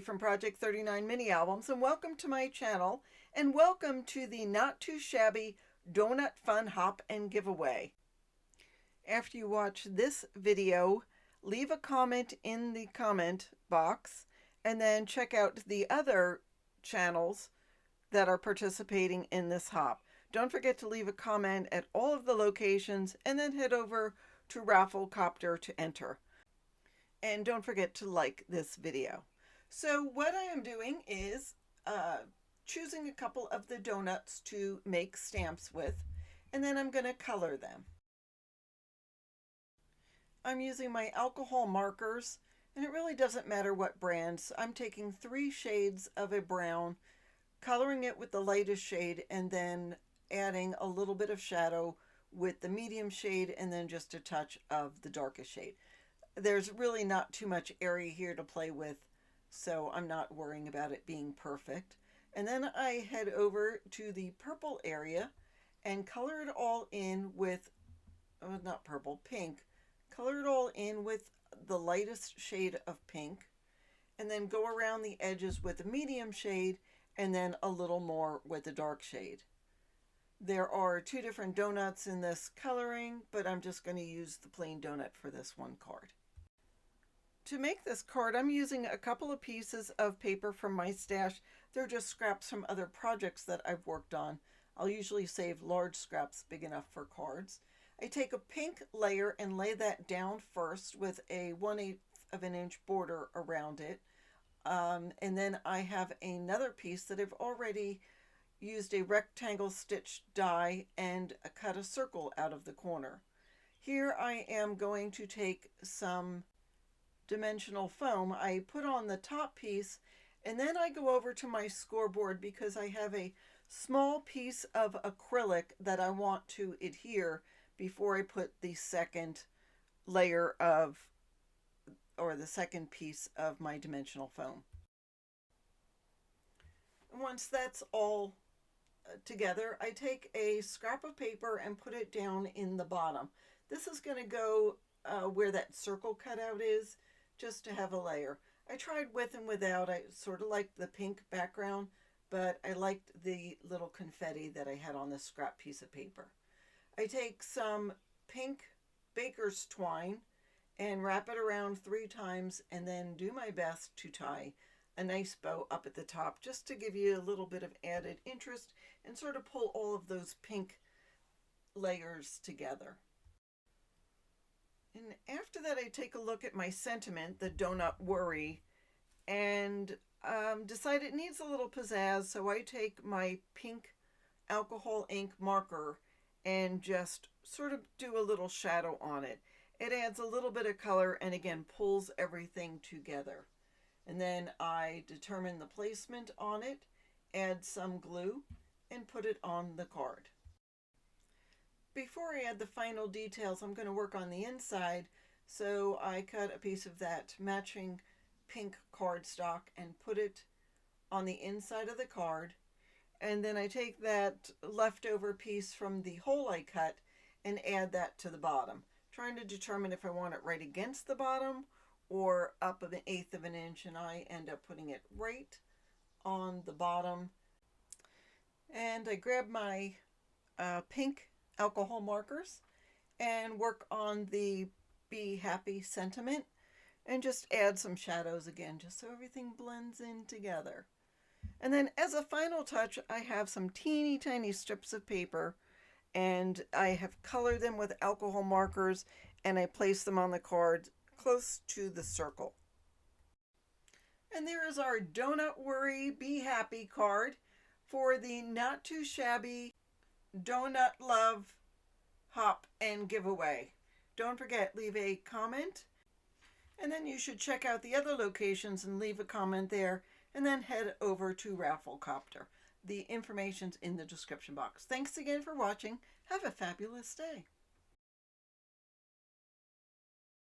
Techie from Project 39 Mini Albums, and welcome to my channel, and welcome to the Not Too Shabby Donut Fun Hop and Giveaway. After you watch this video, leave a comment in the comment box, and then check out the other channels that are participating in this hop. Don't forget to leave a comment at all of the locations, and then head over to Rafflecopter to enter. And don't forget to like this video. So what I am doing is choosing a couple of the donuts to make stamps with, and then I'm going to color them. I'm using my alcohol markers, and it really doesn't matter what brands. I'm taking 3 shades of a brown, coloring it with the lightest shade, and then adding a little bit of shadow with the medium shade, and then just a touch of the darkest shade. There's really not too much area here to play with, so I'm not worrying about it being perfect. And then I head over to the purple area and color it all in with, not purple, pink. Color it all in with the lightest shade of pink, and then go around the edges with a medium shade, and then a little more with a dark shade. There are 2 different donuts in this coloring, but I'm just going to use the plain donut for this one card. To make this card, I'm using a couple of pieces of paper from my stash. They're just scraps from other projects that I've worked on. I'll usually save large scraps big enough for cards. I take a pink layer and lay that down first with a 1/8 of an inch border around it. And then I have another piece that I've already used a rectangle stitch die and cut a circle out of the corner. Here I am going to take some dimensional foam. I put on the top piece, and then I go over to my scoreboard because I have a small piece of acrylic that I want to adhere before I put the second layer of, or the second piece of my dimensional foam. Once that's all together, I take a scrap of paper and put it down in the bottom. This is going to go where that circle cutout is, just to have a layer. I tried with and without. I sort of liked the pink background, but I liked the little confetti that I had on this scrap piece of paper. I take some pink baker's twine and wrap it around 3 times, and then do my best to tie a nice bow up at the top, just to give you a little bit of added interest and sort of pull all of those pink layers together. And after that, I take a look at my sentiment, the Donut Worry, and decide it needs a little pizzazz, so I take my pink alcohol ink marker and just sort of do a little shadow on it. It adds a little bit of color and again pulls everything together. And then I determine the placement on it, add some glue, and put it on the card. Before I add the final details, I'm going to work on the inside, so I cut a piece of that matching pink cardstock and put it on the inside of the card. And then I take that leftover piece from the hole I cut and add that to the bottom, trying to determine if I want it right against the bottom or up 1/8 of an inch, and I end up putting it right on the bottom. And I grab my pink alcohol markers and work on the Be Happy sentiment and just add some shadows again, just so everything blends in together. And then as a final touch, I have some teeny tiny strips of paper, and I have colored them with alcohol markers, and I place them on the card close to the circle. And there is our Donut Worry Be Happy card for the Not Too Shabby Donut Love Hop and Giveaway. Don't forget, leave a comment, and then you should check out the other locations and leave a comment there, and then head over to Rafflecopter. The information's in the description box. Thanks again for watching. Have a fabulous day.